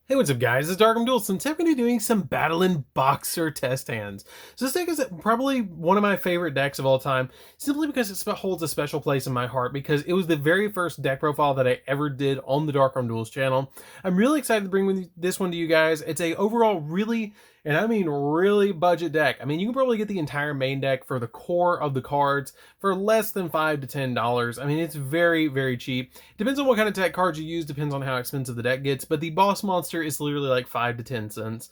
Hey, what's up guys, it's DarkArmedDuelist, and today I'm going to be doing some Battlin Boxer test hands. So this deck is probably one of my favorite decks of all time, simply because it holds a special place in my heart, because it was the very first deck profile that I ever did on the DarkArmedDuelist channel. I'm really excited to bring this one to you guys. It's a overall really, and I mean really, budget deck. I mean, you can probably get the entire main deck for the core of the cards for less than $5 to $10. I mean, it's very, very cheap. Depends on what kind of tech cards you use, depends on how expensive the deck gets, but the boss monster is literally like 5 to 10 cents,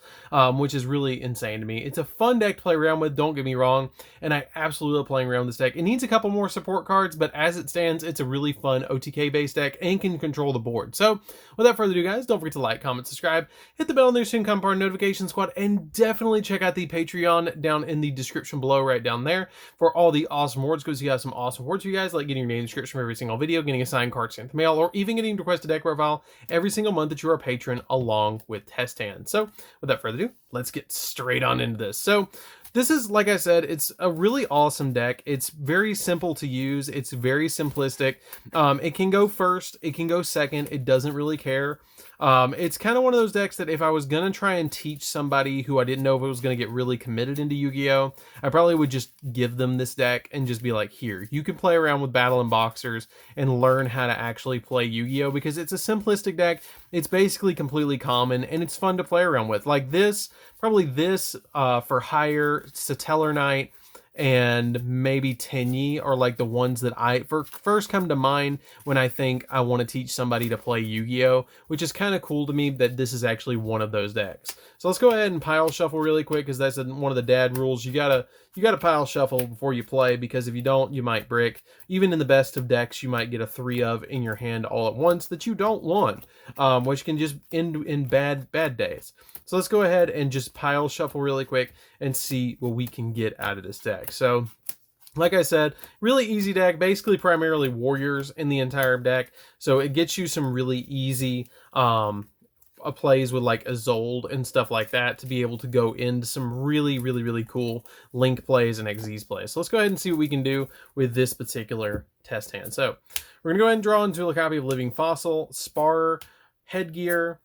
which is really insane to me. It's a fun deck to play around with, don't get me wrong, and I absolutely love playing around this deck. It needs a couple more support cards, but as it stands, it's a really fun OTK based deck and can control the board. So without further ado guys, don't forget to like, comment, subscribe, hit the bell on there so you can become part of the notification squad, and definitely check out the Patreon down in the description below, right down there, for all the awesome rewards, because you have some awesome rewards for you guys, like getting your name in the description for every single video, getting a signed card sent to mail, or even getting to request a deck profile every single month that you're a patron, along with test hands. So without further ado, let's get straight on into this. So this is, like I said, it's a really awesome deck. It's very simple to use. It's very simplistic. It can go first, it can go second, it doesn't really care. It's kind of one of those decks that if I was going to try and teach somebody who I didn't know if it was going to get really committed into Yu-Gi-Oh, I probably would just give them this deck and just be like, here, you can play around with Battlin Boxers and learn how to actually play Yu-Gi-Oh, because it's a simplistic deck. It's basically completely common and it's fun to play around with. Like this, probably this for hire, Satellar Knight, and maybe Txne are like the ones that I first come to mind when I think I want to teach somebody to play Yu-Gi-Oh, which is kind of cool to me that this is actually one of those decks. So let's go ahead and pile shuffle really quick, because that's one of the dad rules. You gotta pile shuffle before you play, because if you don't, you might brick. Even in the best of decks, you might get a 3 of in your hand all at once that you don't want, which can just end in bad days. So let's go ahead and just pile shuffle really quick and see what we can get out of this deck. So like I said, really easy deck, basically primarily warriors in the entire deck. So it gets you some really easy plays with like Isolde and stuff like that to be able to go into some really cool link plays and Xyz plays. So let's go ahead and see what we can do with this particular test hand. So we're gonna go ahead and draw into a copy of Living Fossil, Spar, Headgear,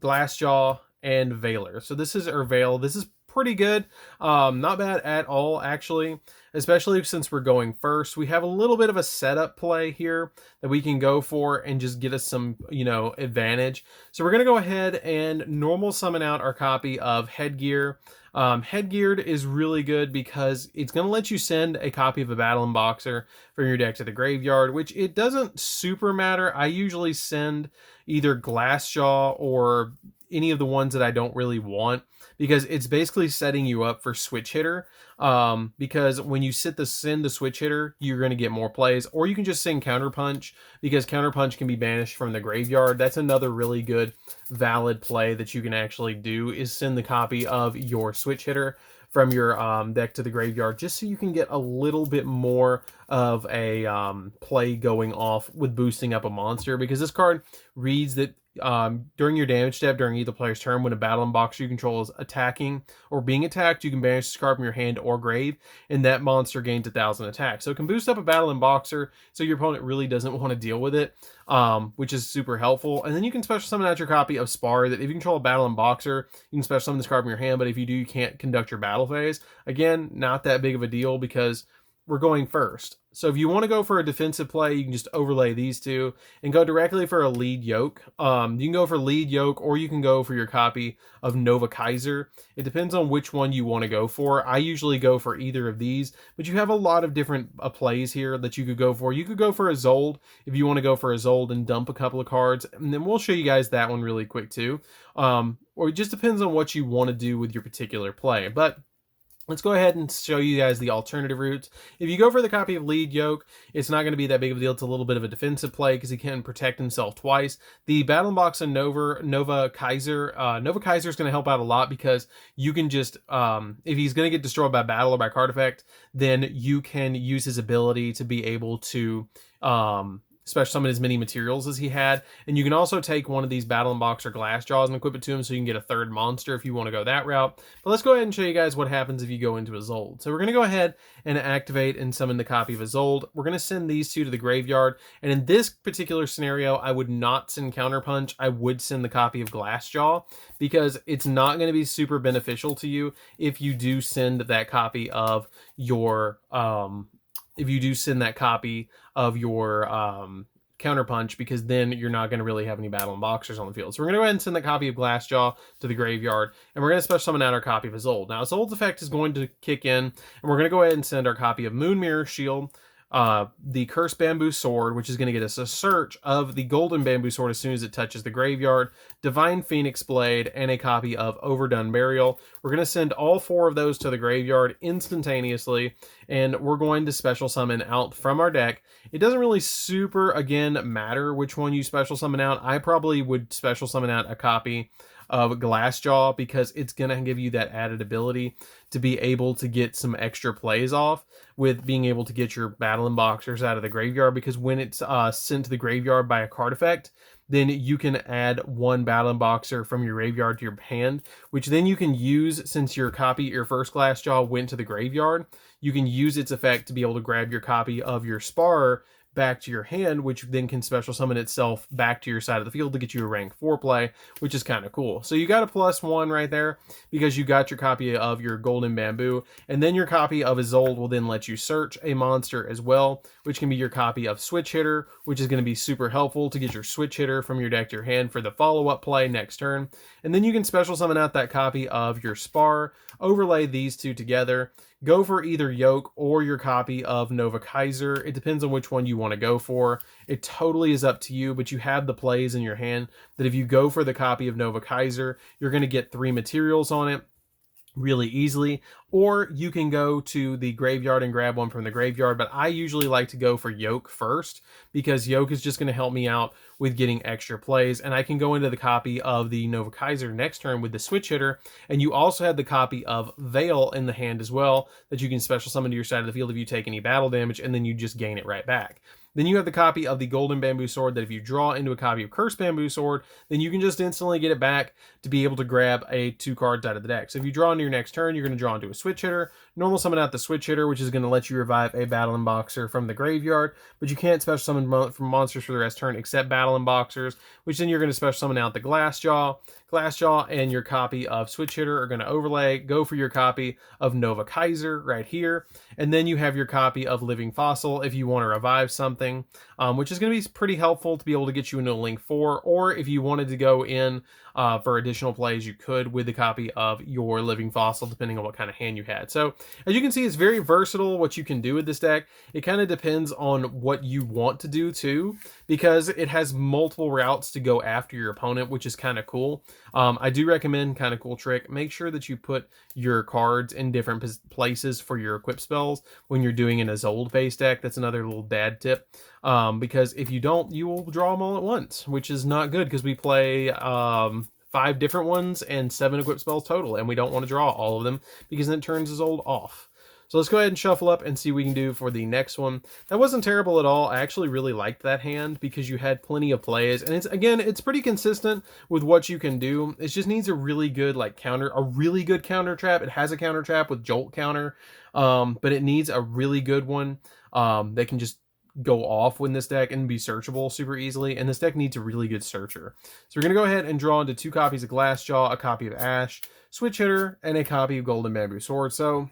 Glassjaw, and Veiler. So this is Veil. This is pretty good. Not bad at all, actually, especially since we're going first. We have a little bit of a setup play here that we can go for and just get us some, advantage. So we're going to go ahead and normal summon out our copy of Headgear. Headgeared is really good because it's going to let you send a copy of a Battlin Boxer from your deck to the graveyard, which it doesn't super matter. I usually send either Glassjaw or any of the ones that I don't really want, because it's basically setting you up for switch hitter. Because when you send the switch hitter, you're going to get more plays, or you can just send Counterpunch, because Counterpunch can be banished from the graveyard. That's another really good valid play that you can actually do, is send the copy of your switch hitter from your deck to the graveyard, just so you can get a little bit more of a play going off with boosting up a monster, because this card reads that during your damage step during either player's turn, when a Battlin Boxer you control is attacking or being attacked, you can banish this card from your hand or grave, and that monster gains 1,000 attack. So it can boost up a Battlin Boxer so your opponent really doesn't want to deal with it, which is super helpful. And then you can special summon out your copy of Spar, that if you control a Battlin Boxer, you can special summon this card from your hand, but if you do, you can't conduct your battle phase. Again, not that big of a deal because we're going first. So if you want to go for a defensive play, you can just overlay these two and go directly for a lead yoke. You can go for lead yoke, or you can go for your copy of Nova Kaiser. It depends on which one you want to go for. I usually go for either of these, but you have a lot of different plays here that you could go for. You could go for Isolde if you want to go for Isolde and dump a couple of cards, and then we'll show you guys that one really quick too. Or it just depends on what you want to do with your particular play. But let's go ahead and show you guys the alternative routes. If you go for the copy of Lead Yoke, it's not going to be that big of a deal. It's a little bit of a defensive play because he can protect himself twice. The Battlin Boxer Nova Kaiser is going to help out a lot, because you can just, if he's going to get destroyed by battle or by card effect, then you can use his ability to be able to special summon as many materials as he had. And you can also take one of these Battlin Boxer Glass Jaws and equip it to him so you can get a third monster if you want to go that route. But let's go ahead and show you guys what happens if you go into Isolde. So we're going to go ahead and activate and summon the copy of Isolde. We're going to send these two to the graveyard. And in this particular scenario, I would not send Counterpunch. I would send the copy of Glassjaw, because it's not going to be super beneficial to you if you do send that copy of your Counterpunch, because then you're not going to really have any Battlin Boxers on the field. So we're going to go ahead and send the copy of Glassjaw to the graveyard, and we're going to special summon out our copy of Isolde. Now, Isolde's effect is going to kick in, and we're going to go ahead and send our copy of Moon Mirror Shield, the Cursed Bamboo Sword, which is going to get us a search of the Golden Bamboo Sword as soon as it touches the graveyard, Divine Phoenix Blade, and a copy of Overdone Burial. We're going to send all 4 of those to the graveyard instantaneously, and we're going to special summon out from our deck. It doesn't really super, again, matter which one you special summon out. I probably would special summon out a copy of Glassjaw, because it's going to give you that added ability to be able to get some extra plays off with being able to get your Battlin Boxers out of the graveyard, because when it's sent to the graveyard by a card effect, then you can add 1 Battlin Boxer from your graveyard to your hand, which then you can use, since your first Glassjaw went to the graveyard, you can use its effect to be able to grab your copy of your Spar back to your hand, which then can special summon itself back to your side of the field to get you a rank 4 play, which is kind of cool. So you got a +1 right there because you got your copy of your Golden Bamboo, and then your copy of Isolde will then let you search a monster as well, which can be your copy of Switch Hitter, which is going to be super helpful to get your Switch Hitter from your deck to your hand for the follow-up play next turn. And then you can special summon out that copy of your Spar, overlay these two together, go for either Yoke or your copy of Nova Kaiser. It depends on which one you want to go for. It totally is up to you, but you have the plays in your hand that if you go for the copy of Nova Kaiser, you're going to get 3 materials on it really easily, or you can go to the graveyard and grab one from the graveyard. But I usually like to go for Yoke first, because Yoke is just going to help me out with getting extra plays, and I can go into the copy of the Nova Kaiser next turn with the Switch Hitter. And you also have the copy of Veil in the hand as well, that you can special summon to your side of the field if you take any battle damage, and then you just gain it right back. Then you have the copy of the Golden Bamboo Sword that if you draw into a copy of Cursed Bamboo Sword, then you can just instantly get it back to be able to grab 2 cards out of the deck. So if you draw into your next turn, you're going to draw into a Switch Hitter, normal summon out the Switch Hitter, which is going to let you revive a Battlin Boxer from the graveyard, but you can't special summon from monsters for the rest of the turn except Battlin Boxers, which then you're going to special summon out the Glassjaw. Glassjaw and your copy of Switch Hitter are going to overlay, go for your copy of Nova Kaiser right here, and then you have your copy of Living Fossil if you want to revive something, which is going to be pretty helpful to be able to get you into a Link 4, or if you wanted to go in for additional plays, you could with the copy of your Living Fossil, depending on what kind of hand you had. So as you can see, it's very versatile what you can do with this deck. It kind of depends on what you want to do too, because it has multiple routes to go after your opponent, which is kind of cool. I do recommend, kind of cool trick, make sure that you put your cards in different places for your equip spells when you're doing an Isolde based deck. That's another little dad tip, because if you don't, you will draw them all at once, which is not good, because we play 5 different ones and 7 equip spells total, and we don't want to draw all of them because then it turns Isolde off. So let's go ahead and shuffle up and see what we can do for the next one. That wasn't terrible at all. I actually really liked that hand because you had plenty of plays, and it's pretty consistent with what you can do. It just needs a really good counter trap. It has a counter trap with Jolt counter, but it needs a really good one that can just go off with this deck and be searchable super easily, and this deck needs a really good searcher. So we're going to go ahead and draw into 2 copies of Glassjaw, a copy of Ash, Switch Hitter, and a copy of Golden Bamboo Sword. So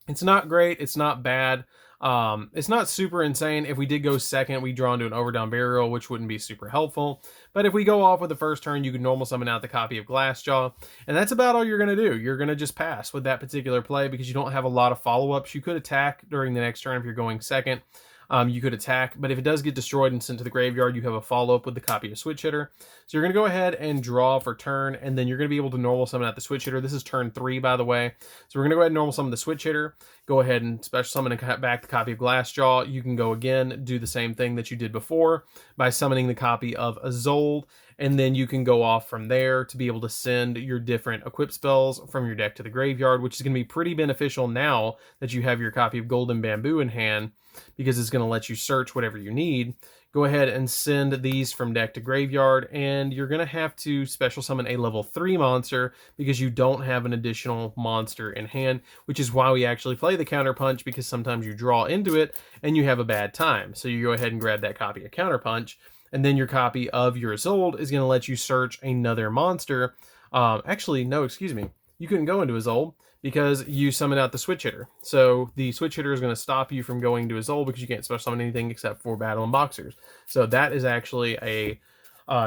it's not great, it's not bad, it's not super insane. If we did go second, we draw into an Overdone Burial, which wouldn't be super helpful. But if we go off with the first turn, you can normal summon out the copy of Glassjaw, and that's about all you're going to do. You're going to just pass with that particular play because you don't have a lot of follow-ups. You could attack during the next turn if you're going second. You could attack, but if it does get destroyed and sent to the graveyard, you have a follow-up with the copy of Switch Hitter. So you're going to go ahead and draw for turn, and then you're going to be able to normal summon out the Switch Hitter. This is turn 3, by the way. So we're going to go ahead and normal summon the Switch Hitter. Go ahead and special summon and back the copy of Glassjaw. You can go again, do the same thing that you did before by summoning the copy of Isolde, and then you can go off from there to be able to send your different equip spells from your deck to the graveyard, which is going to be pretty beneficial now that you have your copy of Golden Bamboo in hand, because it's going to let you search whatever you need. go ahead and send these from deck to graveyard, and you're going to have to special summon a level 3 monster because you don't have an additional monster in hand, which is why we actually play the Counterpunch, because sometimes you draw into it and you have a bad time. So you go ahead and grab that copy of Counterpunch, and then your copy of your Isolde is going to let you search another monster. Actually, no, excuse me. You couldn't go into Isolde because you summoned out the switch hitter. So the switch hitter is going to stop you from going to Isolde because you can't special summon anything except for Battlin Boxers. So that is actually a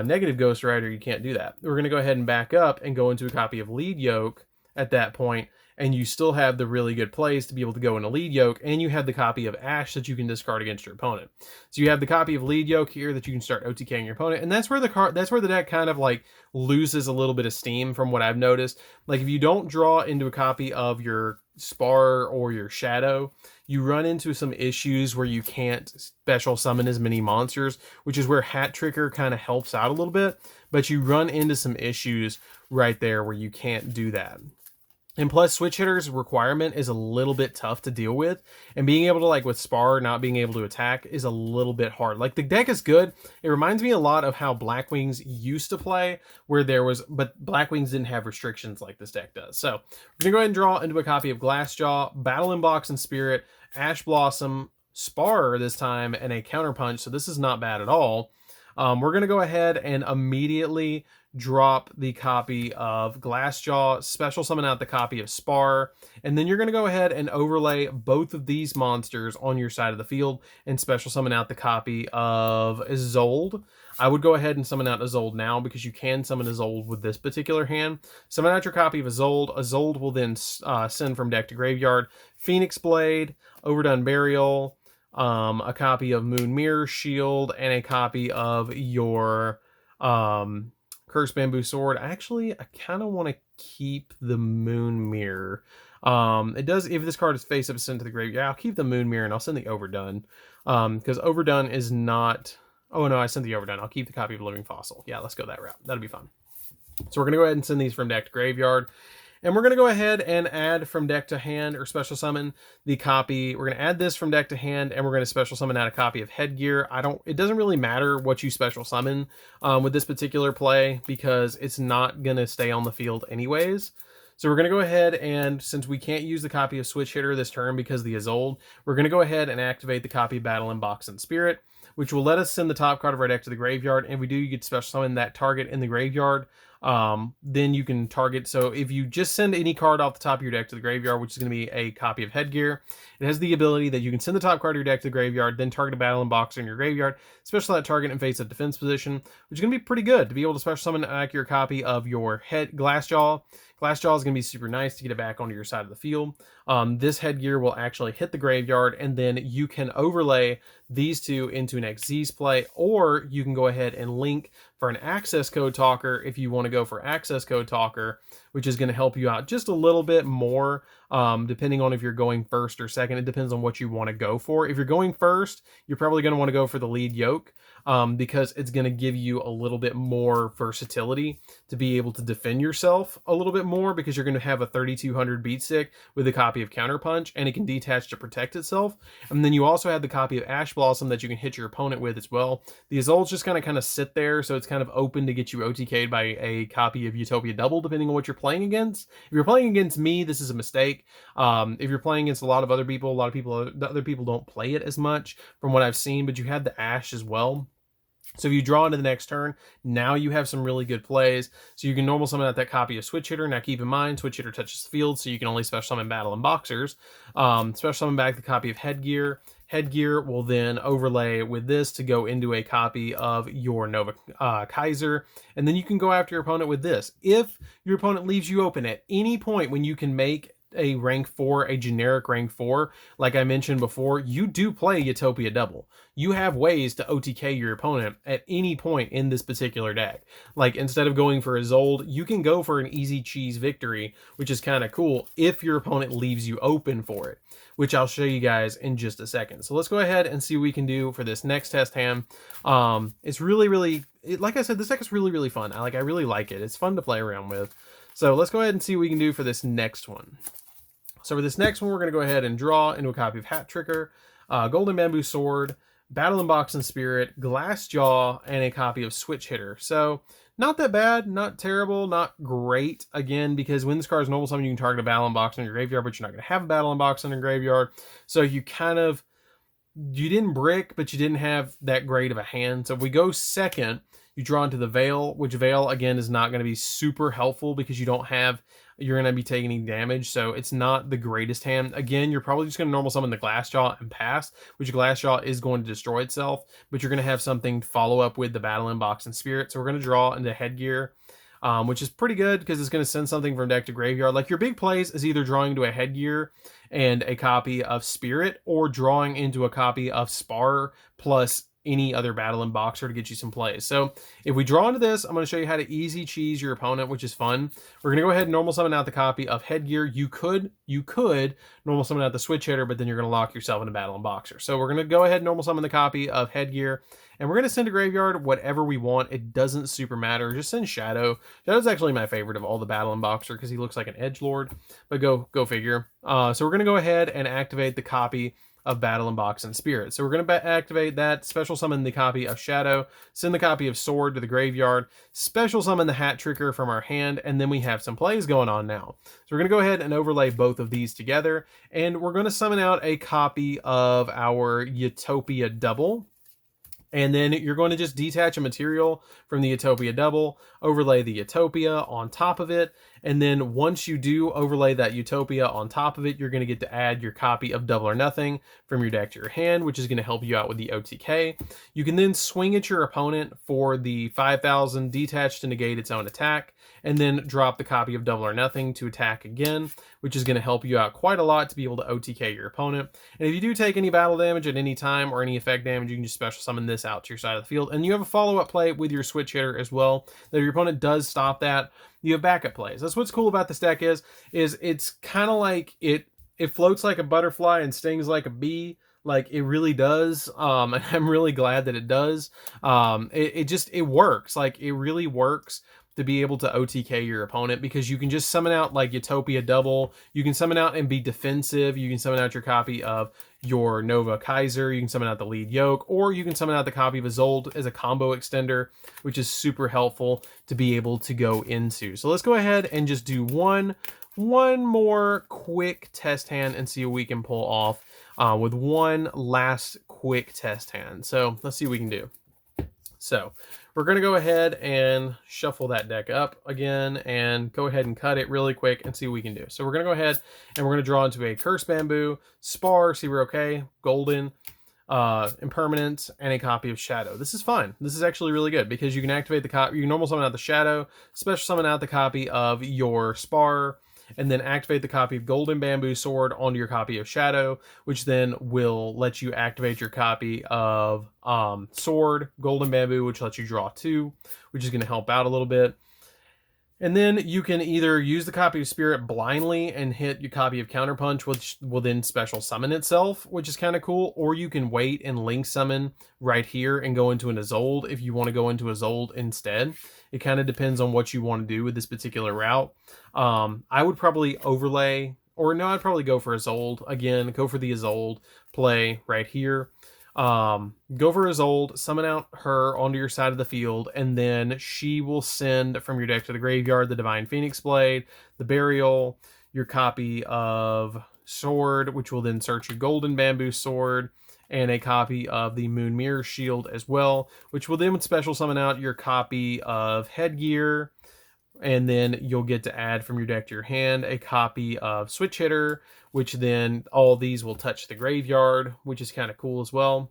negative Ghost Rider. You can't do that. We're going to go ahead and back up and go into a copy of Lead Yoke at that point, and you still have the really good plays to be able to go into Lead Yoke, and you have the copy of Ash that you can discard against your opponent. So you have the copy of Lead Yoke here that you can start OTKing your opponent, and that's where the deck kind of like loses a little bit of steam from what I've noticed. Like if you don't draw into a copy of your Spar or your Shadow, you run into some issues where you can't special summon as many monsters, which is where Hat Tricker kind of helps out a little bit, but you run into some issues right there where you can't do that. And plus, switch hitter's requirement is a little bit tough to deal with, and being able to, like with Spar, not being able to attack is a little bit hard. Like the deck is good. It reminds me a lot of how Black Wings used to play, but Black Wings didn't have restrictions like this deck does. So we're gonna go ahead and draw into a copy of Glassjaw, Battlin Boxer Spirit, Ash Blossom, Spar this time, and a Counterpunch. So this is not bad at all. We're gonna go ahead and immediately drop the copy of Glassjaw, special summon out the copy of Spar, and then you're going to go ahead and overlay both of these monsters on your side of the field and special summon out the copy of Isolde. I would go ahead and summon out Isolde now because you can summon Isolde with this particular hand. Summon out your copy of Isolde. Isolde will then send from deck to graveyard Phoenix Blade, Overdone Burial, a copy of Moon Mirror Shield, and a copy of your Cursed Bamboo Sword. Actually, I kind of want to keep the Moon Mirror. It does, if this card is face up sent to the grave, yeah, I'll keep the Moon Mirror and I'll send the Overdone. Because Overdone is not, oh no, I sent the Overdone. I'll keep the copy of Living Fossil. Yeah, let's go that route. That'll be fun. So we're going to go ahead and send these from deck to graveyard. And we're going to go ahead and add from deck to hand, or special summon the copy. We're going to add this from deck to hand, and we're going to special summon out a copy of Headgear. It doesn't really matter what you special summon with this particular play, because it's not going to stay on the field anyways. So we're going to go ahead, and since we can't use the copy of Switch Hitter this turn because of the Isolde, we're going to go ahead and activate the copy of Battlin Boxer Spirit, which will let us send the top card of our deck to the graveyard. And if we do, you get to special summon that target in the graveyard. Then you can target. So if you just send any card off the top of your deck to the graveyard, which is going to be a copy of Headgear, it has the ability that you can send the top card of your deck to the graveyard, then target a Battlin Boxer in your graveyard, special that target in face of defense position, which is going to be pretty good to be able to special summon an accurate copy of your Glassjaw. Glassjaw is going to be super nice to get it back onto your side of the field. This Headgear will actually hit the graveyard, and then you can overlay these two into an Xyz play, or you can go ahead and link for an Access Code Talker if you want to go for Access Code Talker, which is going to help you out just a little bit more, depending on if you're going first or second. It depends on what you want to go for. If you're going first, you're probably going to want to go for the Lead Yoke, because it's going to give you a little bit more versatility to be able to defend yourself a little bit more, because you're going to have a 3200 beat stick with a copy of Counterpunch, and it can detach to protect itself. And then you also have the copy of Ash Blossom that you can hit your opponent with as well. The Isoldes just kind of sit there, so it's kind of open to get you OTK'd by a copy of Utopia Double, depending on what you're playing against. If you're playing against me, this is a mistake. If you're playing against a lot of other people, other people don't play it as much from what I've seen, but you have the Ash as well. So if you draw into the next turn, now you have some really good plays. So you can normal summon out that copy of Switch Hitter. Now keep in mind, Switch Hitter touches the field, so you can only special summon Battlin Boxers. Special summon back the copy of Headgear. Headgear will then overlay with this to go into a copy of your Nova Kaiser. And then you can go after your opponent with this. If your opponent leaves you open at any point when you can make a rank 4, a generic rank 4, like I mentioned before, you do play Utopia Double. You have ways to OTK your opponent at any point in this particular deck. Like, instead of going for Isolde, you can go for an easy cheese victory, which is kind of cool if your opponent leaves you open for it, which I'll show you guys in just a second. So let's go ahead and see what we can do for this next test hand. It's really, like I said, this deck is really fun. I really like it. It's fun to play around with. So let's go ahead and see what we can do for this next one. So for this next one, we're going to go ahead and draw into a copy of Hat Tricker, Golden Bamboo Sword, Battlin Boxer Spirit, Glassjaw, and a copy of Switch Hitter. So not that bad, not terrible, not great. Again, because when this card is normal summon, you can target a Battlin Boxer in your graveyard, but you're not going to have a Battlin Boxer in your graveyard. So you didn't brick, but you didn't have that great of a hand. So if we go second, you draw into the Veil, which Veil, again, is not going to be super helpful because you're going to be taking any damage, so it's not the greatest hand. Again, you're probably just going to normal summon the Glassjaw and pass, which Glassjaw is going to destroy itself, but you're going to have something to follow up with the Battlin Boxer Spirit. So we're going to draw into Headgear, which is pretty good because it's going to send something from deck to graveyard. Like, your big plays is either drawing to a Headgear and a copy of Spirit, or drawing into a copy of Spar plus any other Battlin Boxer to get you some plays. So if we draw into this, I'm going to show you how to easy cheese your opponent, which is fun. We're going to go ahead and normal summon out the copy of Headgear. You could normal summon out the Switch Hitter, but then you're going to lock yourself into Battlin Boxer. So we're going to go ahead and normal summon the copy of Headgear, and we're going to send to graveyard whatever we want. It doesn't super matter. Just send Shadow. Shadow's actually my favorite of all the Battlin Boxer because he looks like an edgelord, but go figure. So we're going to go ahead and activate the copy of Battlin Boxer Spirit. So we're going to activate that, special summon the copy of Shadow, send the copy of Sword to the graveyard, special summon the Hat Tricker from our hand, and then we have some plays going on now. So we're going to go ahead and overlay both of these together, and we're going to summon out a copy of our Utopia Double. And then you're going to just detach a material from the Utopia Double, overlay the Utopia on top of it, and then once you do overlay that Utopia on top of it, you're going to get to add your copy of Double or Nothing from your deck to your hand, which is going to help you out with the OTK. You can then swing at your opponent for the 5,000, detach to negate its own attack, and then drop the copy of Double or Nothing to attack again, which is going to help you out quite a lot to be able to OTK your opponent. And if you do take any battle damage at any time or any effect damage, you can just special summon this out to your side of the field. And you have a follow-up play with your Switch Hitter as well. That if your opponent does stop that, you have backup plays. That's what's cool about this deck is it's kind of like it floats like a butterfly and stings like a bee. Like, it really does. And I'm really glad that it does. It works. Like, it really works to be able to OTK your opponent, because you can just summon out like Utopia Double. You can summon out and be defensive. You can summon out your copy of your Nova Kaiser. You can summon out the Lead Yoke, or you can summon out the copy of Isolde as a combo extender, which is super helpful to be able to go into. So let's go ahead and just do one more quick test hand and see what we can pull off with one last quick test hand. So let's see what we can do. So we're going to go ahead and shuffle that deck up again and go ahead and cut it really quick and see what we can do. So we're going to go ahead and we're going to draw into a Curse Bamboo, Spar, see we're okay, Golden, Impermanence, and a copy of Shadow. This is fine. This is actually really good because you can activate the copy, you can normal summon out the Shadow, special summon out the copy of your Spar, and then activate the copy of Golden Bamboo Sword onto your copy of Shadow, which then will let you activate your copy of Sword, Golden Bamboo, which lets you draw 2, which is going to help out a little bit. And then you can either use the copy of Spirit blindly and hit your copy of Counterpunch, which will then special summon itself, which is kind of cool. Or you can wait and link summon right here and go into an Isolde if you want to go into Isolde instead. It kind of depends on what you want to do with this particular route. I would probably overlay, or no, I'd probably go for Isolde. Again, go for the Isolde play right here. Go for Isolde, summon out her onto your side of the field, and then she will send from your deck to the graveyard the Divine Phoenix Blade, the Burial, your copy of Sword, which will then search your Golden Bamboo Sword, and a copy of the Moon Mirror Shield as well, which will then special summon out your copy of Headgear, and then you'll get to add from your deck to your hand a copy of Switch Hitter, which then all these will touch the graveyard, which is kind of cool as well.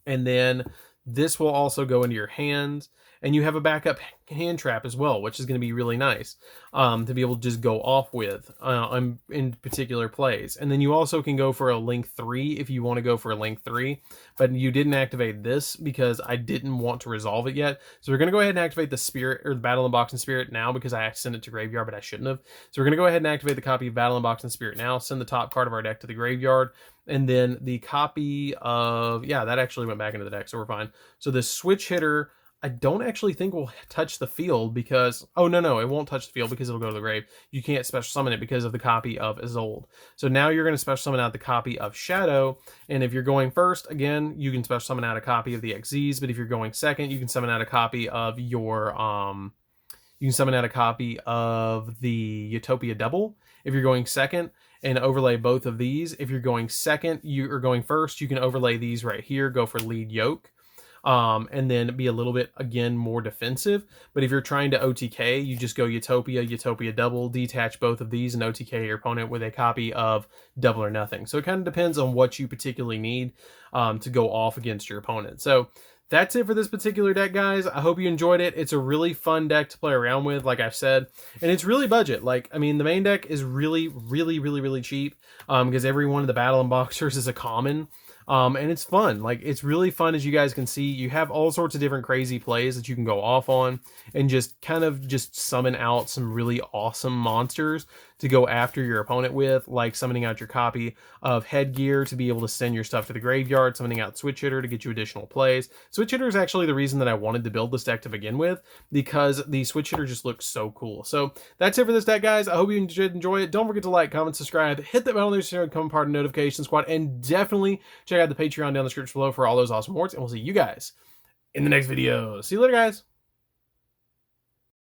And then this will also go into your hands, and you have a backup hand trap as well, which is going to be really nice to be able to just go off with in particular plays. And then you also can go for a Link 3 if you want to go for a Link 3, but you didn't activate this because I didn't want to resolve it yet. So we're going to go ahead and activate the Spirit, or the Battlin Boxer Spirit now, because I sent it to graveyard, but I shouldn't have. So we're going to go ahead and activate the copy of Battlin Boxer Spirit now, send the top card of our deck to the graveyard, and then the copy of, yeah, that actually went back into the deck, so we're fine. So the Switch Hitter I don't actually think will touch the field because, oh no, it won't touch the field because it'll go to the grave. You can't special summon it because of the copy of Isolde. So now you're going to special summon out the copy of Shadow, and if you're going first, again, you can special summon out a copy of the XZs, but if you're going second, you can summon out a copy of your, you can summon out a copy of the Utopia Double if you're going second, and overlay both of these. If you're going second, you are going first, you can overlay these right here, go for Lead Yoke. And then be a little bit, again, more defensive. But if you're trying to OTK, you just go Utopia Double, detach both of these, and OTK your opponent with a copy of Double or Nothing. So it kind of depends on what you particularly need to go off against your opponent. So that's it for this particular deck, guys. I hope you enjoyed it. It's a really fun deck to play around with, like I've said, and it's really budget. Like, I mean, the main deck is really cheap because every one of the Battlin Boxers is a common. And it's fun. Like, it's really fun, as you guys can see. You have all sorts of different crazy plays that you can go off on and just kind of just summon out some really awesome monsters to go after your opponent with, like summoning out your copy of Headgear to be able to send your stuff to the graveyard, summoning out Switch Hitter to get you additional plays. Switch Hitter is actually the reason that I wanted to build this deck to begin with, because the Switch Hitter just looks so cool. So that's it for this deck, guys. I hope you did enjoy it. Don't forget to like, comment, subscribe, hit that bell on there, become part of the notification squad, and definitely check out the Patreon down in the description below for all those awesome rewards, and we'll see you guys in the next video. See you later, guys.